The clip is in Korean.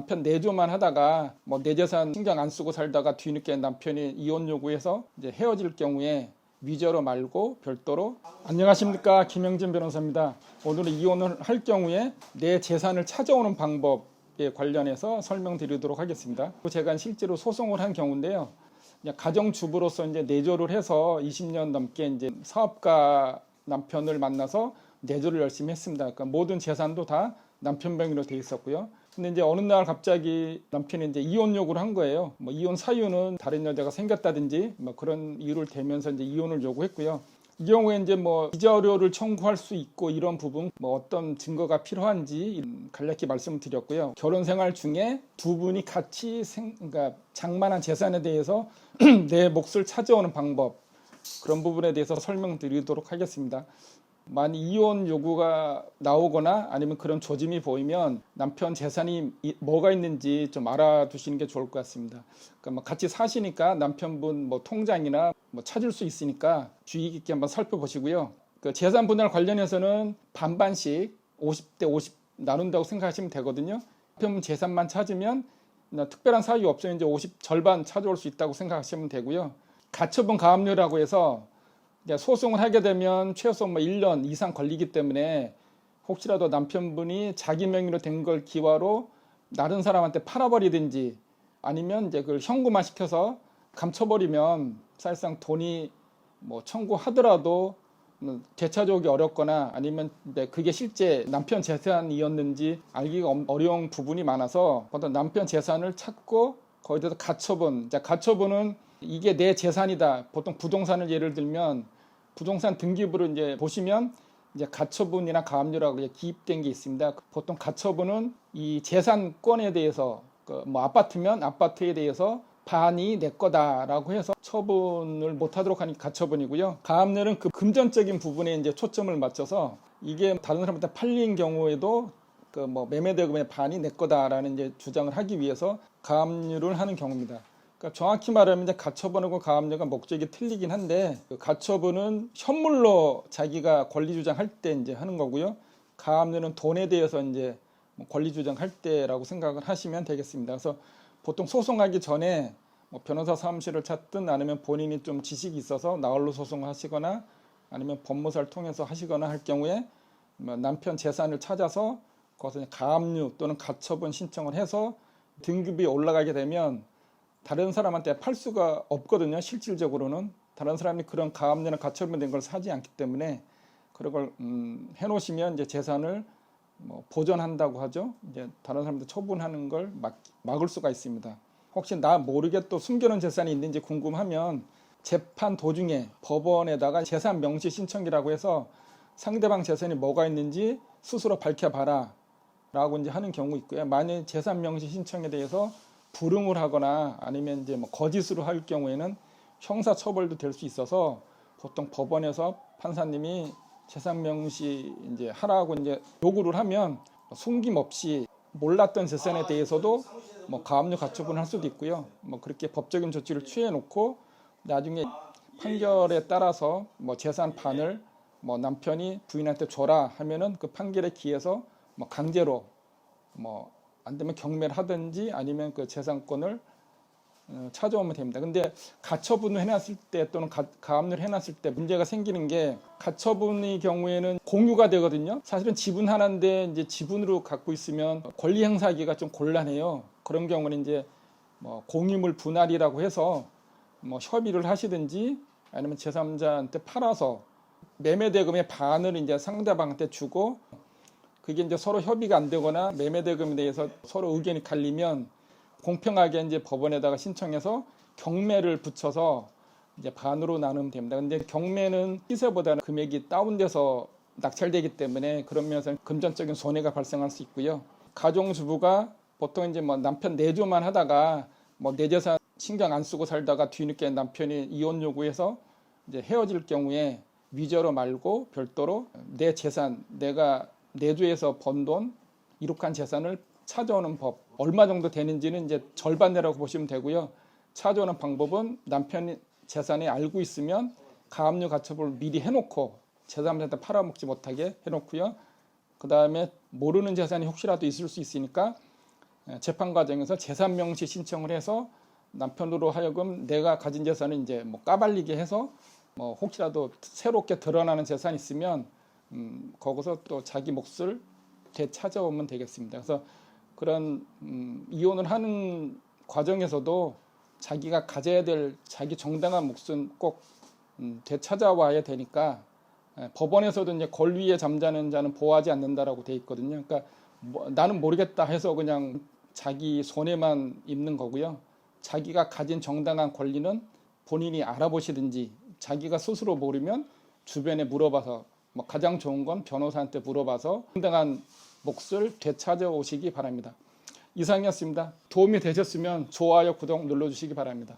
남편 내조만 하다가 뭐 내 재산 신경 안 쓰고 살다가 뒤늦게 남편이 이혼 요구해서 이제 헤어질 경우에 위자료 말고 별도로. 안녕하십니까, 김영진 변호사입니다. 오늘은 이혼을 할 경우에 내 재산을 찾아오는 방법에 관련해서 설명드리도록 하겠습니다. 제가 실제로 소송을 한 경우인데요. 가정주부로서 이제 내조를 해서 20년 넘게 이제 사업가 남편을 만나서 내조를 열심히 했습니다. 그러니까 모든 재산도 다 남편 명의로 돼 있었고요. 근데 이제 어느 날 갑자기 남편이 이제 이혼 요구를 한 거예요. 뭐 이혼 사유는 다른 여자가 생겼다든지 뭐 그런 이유를 대면서 이제 이혼을 요구했고요. 이 경우에 이제 뭐 위자료를 청구할 수 있고 이런 부분 뭐 어떤 증거가 필요한지 간략히 말씀을 드렸고요. 결혼 생활 중에 두 분이 같이 그러니까 장만한 재산에 대해서 내 몫을 찾아오는 방법, 그런 부분에 대해서 설명드리도록 하겠습니다. 만약 이혼 요구가 나오거나 아니면 그런 조짐이 보이면 남편 재산이 뭐가 있는지 좀 알아두시는 게 좋을 것 같습니다. 그러니까 뭐 같이 사시니까 남편분 뭐 통장이나 뭐 찾을 수 있으니까 주의 깊게 한번 살펴보시고요. 그 재산 분할 관련해서는 반반씩 50대 50 나눈다고 생각하시면 되거든요. 남편분 재산만 찾으면 특별한 사유 없으면 이제 50 절반 찾아올 수 있다고 생각하시면 되고요. 가처분 가압류라고 해서 소송을 하게 되면 최소 뭐 1년 이상 걸리기 때문에 혹시라도 남편분이 자기 명의로 된 걸 기와로 다른 사람한테 팔아버리든지 아니면 이제 그걸 현금화 시켜서 감춰버리면 사실상 돈이 뭐 청구하더라도 되찾아오기 어렵거나 아니면 그게 실제 남편 재산이었는지 알기가 어려운 부분이 많아서 보통 남편 재산을 찾고 거기에 대해서 가처분. 가처분은 이게 내 재산이다. 보통 부동산을 예를 들면 부동산 등기부를 이제 보시면 이제 가처분이나 가압류라고 기입된 게 있습니다. 보통 가처분은 이 재산권에 대해서 뭐 아파트면 아파트에 대해서 반이 내 거다라고 해서 처분을 못하도록 하는 가처분이고요. 가압류는 그 금전적인 부분에 이제 초점을 맞춰서 이게 다른 사람한테 팔린 경우에도 그 뭐 매매대금의 반이 내 거다라는 이제 주장을 하기 위해서 가압류를 하는 경우입니다. 그러니까 정확히 말하면 이제 가처분하고 가압류가 목적이 틀리긴 한데 그 가처분은 현물로 자기가 권리 주장할 때 이제 하는 거고요. 가압류는 돈에 대해서 이제 권리 주장할 때라고 생각을 하시면 되겠습니다. 그래서 보통 소송하기 전에 뭐 변호사 사무실을 찾든 아니면 본인이 좀 지식이 있어서 나홀로 소송을 하시거나 아니면 법무사를 통해서 하시거나 할 경우에 뭐 남편 재산을 찾아서 거기서 가압류 또는 가처분 신청을 해서 등급이 올라가게 되면 다른 사람한테 팔 수가 없거든요. 실질적으로는 다른 사람이 그런 가압류나 가처분된 걸 사지 않기 때문에 그런 걸 해놓으시면 이제 재산을 뭐 보전한다고 하죠. 이제 다른 사람한테 처분하는 걸 막을 수가 있습니다. 혹시 나 모르게 또 숨겨놓은 재산이 있는지 궁금하면 재판 도중에 법원에다가 재산 명시 신청이라고 해서 상대방 재산이 뭐가 있는지 스스로 밝혀봐라 라고 이제 하는 경우 있고요. 만약 재산 명시 신청에 대해서 불응을 하거나 아니면 이제 뭐 거짓으로 할 경우에는 형사 처벌도 될 수 있어서 보통 법원에서 판사님이 재산 명시 이제 하라고 이제 요구를 하면 숨김없이 몰랐던 재산에 대해서도 뭐 가압류 가처분을 할 수도 있고요. 뭐 그렇게 법적인 조치를 취해 놓고 나중에 판결에 따라서 뭐 재산 반을 뭐 남편이 부인한테 줘라 하면은 그 판결에 기해서 뭐 강제로 뭐 안 되면 경매를 하든지 아니면 그 재산권을 찾아오면 됩니다. 근데 가처분을 해놨을 때 또는 가압류를 해놨을 때 문제가 생기는 게 가처분의 경우에는 공유가 되거든요. 사실은 지분 하나인데 이제 지분으로 갖고 있으면 권리 행사하기가 좀 곤란해요. 그런 경우는 이제 뭐 공유물 분할이라고 해서 뭐 협의를 하시든지 아니면 제3자한테 팔아서 매매대금의 반을 이제 상대방한테 주고 그게 이제 서로 협의가 안 되거나 매매대금에 대해서 서로 의견이 갈리면 공평하게 이제 법원에다가 신청해서 경매를 붙여서 이제 반으로 나누면 됩니다. 근데 경매는 시세보다는 금액이 다운돼서 낙찰되기 때문에 그런 면에서 금전적인 손해가 발생할 수 있고요. 가정주부가 보통 이제 뭐 남편 내조만 하다가 뭐 내 재산 신경 안 쓰고 살다가 뒤늦게 남편이 이혼 요구해서 이제 헤어질 경우에 위자료 말고 별도로 내 재산, 내가 내조해서 번 돈, 이룩한 재산을 찾아오는 법, 얼마 정도 되는지는 이제 절반 내라고 보시면 되고요. 찾아오는 방법은 남편 재산이 알고 있으면 가압류 가처분을 미리 해놓고 제3자한테 팔아먹지 못하게 해놓고요. 그 다음에 모르는 재산이 혹시라도 있을 수 있으니까 재판 과정에서 재산 명시 신청을 해서 남편으로 하여금 내가 가진 재산을 이제 뭐 까발리게 해서 뭐 혹시라도 새롭게 드러나는 재산이 있으면 거기서 또 자기 몫을 되찾아오면 되겠습니다. 그래서 그런 이혼을 하는 과정에서도 자기가 가져야 될 자기 정당한 몫은 꼭 되찾아와야 되니까 법원에서도 이제 권리에 잠자는 자는 보호하지 않는다라고 돼 있거든요. 그러니까 나는 모르겠다 해서 그냥 자기 손해만 입는 거고요. 자기가 가진 정당한 권리는 본인이 알아보시든지 자기가 스스로 모르면 주변에 물어봐서 뭐 가장 좋은 건 변호사한테 물어봐서 정당한 몫을 되찾아오시기 바랍니다. 이상이었습니다. 도움이 되셨으면 좋아요, 구독 눌러주시기 바랍니다.